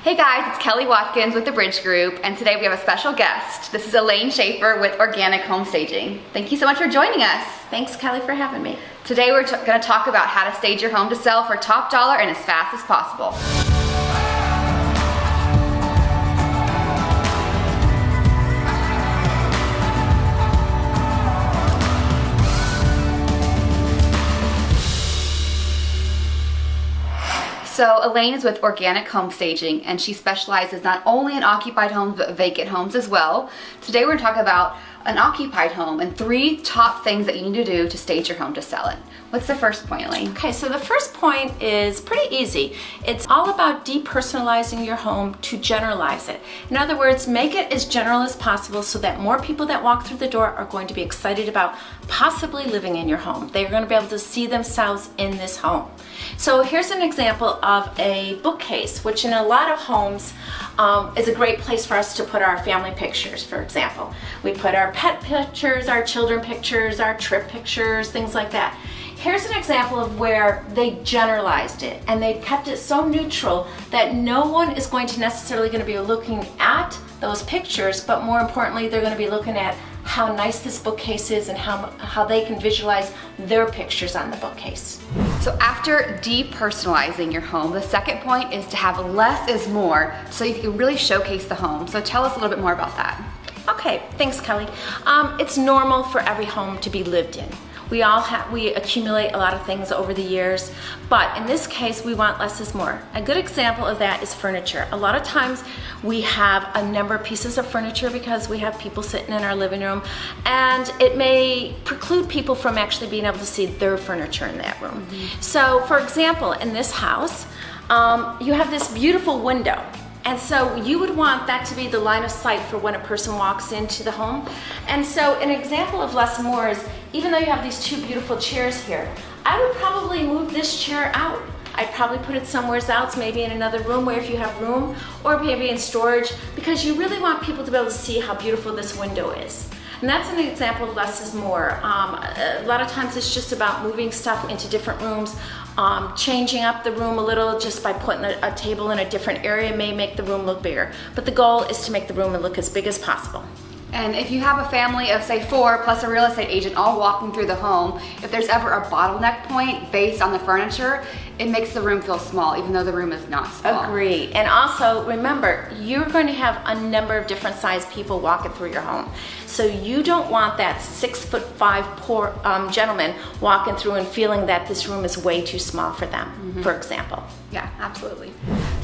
Hey guys, it's Kelly Watkins with the Bridge Group, and today we have a special guest. This is Elaine Shaffer with Organic Home Staging. Thank you so much for joining us. Thanks, Kelly, for having me. Today we're going to talk about how to stage your home to sell for top dollar and as fast as possible. So Elaine is with Organic Home Staging, and she specializes not only in occupied homes but vacant homes as well. Today we're going to talk about an occupied home and 3 top things that you need to do to stage your home to sell it. What's the first point, Elaine? Okay, so the first point is pretty easy. It's all about depersonalizing your home to generalize it. In other words, make it as general as possible so that more people that walk through the door are going to be excited about possibly living in your home. They're going to be able to see themselves in this home. So here's an example of a bookcase, which in a lot of homes is a great place for us to put our family pictures, for example. We put our pet pictures, our children pictures, our trip pictures, things like that. Here's an example of where they generalized it and they kept it so neutral that no one is going to necessarily going to be looking at those pictures, but more importantly, they're going to be looking at how nice this bookcase is and how they can visualize their pictures on the bookcase. So after depersonalizing your home, the second point is to have less is more so you can really showcase the home. So tell us a little bit more about that. Okay, thanks, Kelly. It's normal for every home to be lived in. We accumulate a lot of things over the years, but in this case, we want less is more. A good example of that is furniture. A lot of times we have a number of pieces of furniture because we have people sitting in our living room, and it may preclude people from actually being able to see their furniture in that room. So, for example, in this house, you have this beautiful window. And so you would want that to be the line of sight for when a person walks into the home. And so an example of less more is, even though you have these 2 beautiful chairs here, I would probably move this chair out. I'd probably put it somewhere else, maybe in another room where if you have room, or maybe in storage, because you really want people to be able to see how beautiful this window is. And that's an example of less is more. A lot of times it's just about moving stuff into different rooms, changing up the room a little just by putting a table in a different area may make the room look bigger. But the goal is to make the room look as big as possible. And if you have a family of say 4 plus a real estate agent all walking through the home, if there's ever a bottleneck point based on the furniture, it makes the room feel small even though the room is not small. Agree. And also remember, you're going to have a number of different sized people walking through your home. So you don't want that 6'5" poor gentleman walking through and feeling that this room is way too small for them, for example. Yeah, absolutely.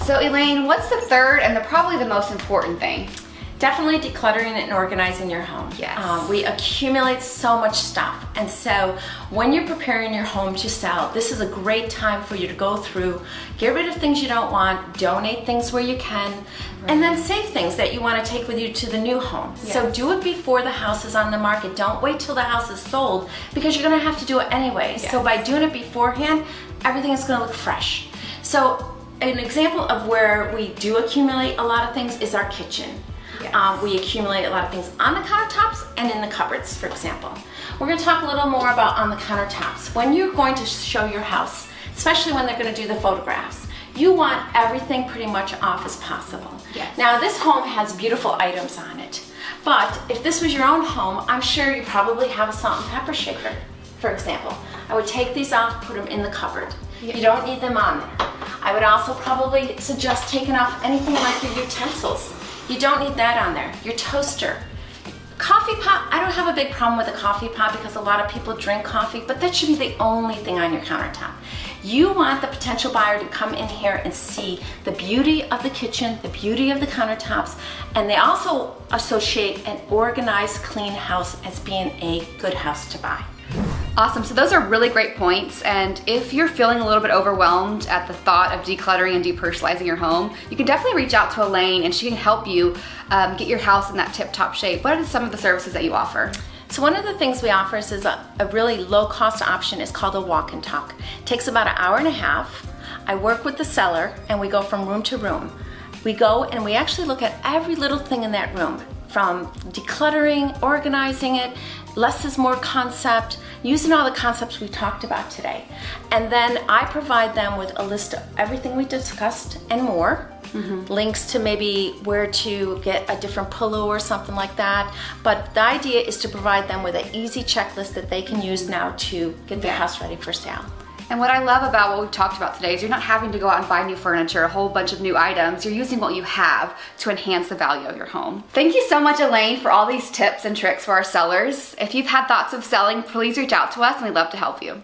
So Elaine, what's the third and probably the most important thing? Definitely decluttering and organizing your home. Yes. We accumulate so much stuff, and so when you're preparing your home to sell, this is a great time for you to go through, get rid of things you don't want, donate things where you can, and then save things that you want to take with you to the new home. Yes. So do it before the house is on the market. Don't wait till the house is sold, because you're going to have to do it anyway. Yes. So by doing it beforehand, everything is going to look fresh. So an example of where we do accumulate a lot of things is our kitchen. Yes. We accumulate a lot of things on the countertops and in the cupboards, for example. We're going to talk a little more about on the countertops. When you're going to show your house, especially when they're going to do the photographs, you want everything pretty much off as possible. Yes. Now, this home has beautiful items on it, but if this was your own home, I'm sure you probably have a salt and pepper shaker, for example. I would take these off, put them in the cupboard. Yes. You don't need them on there. I would also probably suggest taking off anything like your utensils. You don't need that on there. Your toaster. Coffee pot, I don't have a big problem with a coffee pot because a lot of people drink coffee, but that should be the only thing on your countertop. You want the potential buyer to come in here and see the beauty of the kitchen, the beauty of the countertops, and they also associate an organized, clean house as being a good house to buy. Awesome, so those are really great points, and if you're feeling a little bit overwhelmed at the thought of decluttering and depersonalizing your home, you can definitely reach out to Elaine and she can help you get your house in that tip-top shape. What are some of the services that you offer? So one of the things we offer is a really low-cost option. It's called a walk and talk. It takes about an hour and a half. I work with the seller and we go from room to room. We go and we actually look at every little thing in that room, from decluttering, organizing it, less is more concept, using all the concepts we talked about today. And then I provide them with a list of everything we discussed and more. links to maybe where to get a different pillow or something like that. But the idea is to provide them with an easy checklist that they can use now to get their house ready for sale. And what I love about what we've talked about today is you're not having to go out and buy new furniture, a whole bunch of new items. You're using what you have to enhance the value of your home. Thank you so much, Elaine, for all these tips and tricks for our sellers. If you've had thoughts of selling, please reach out to us and we'd love to help you.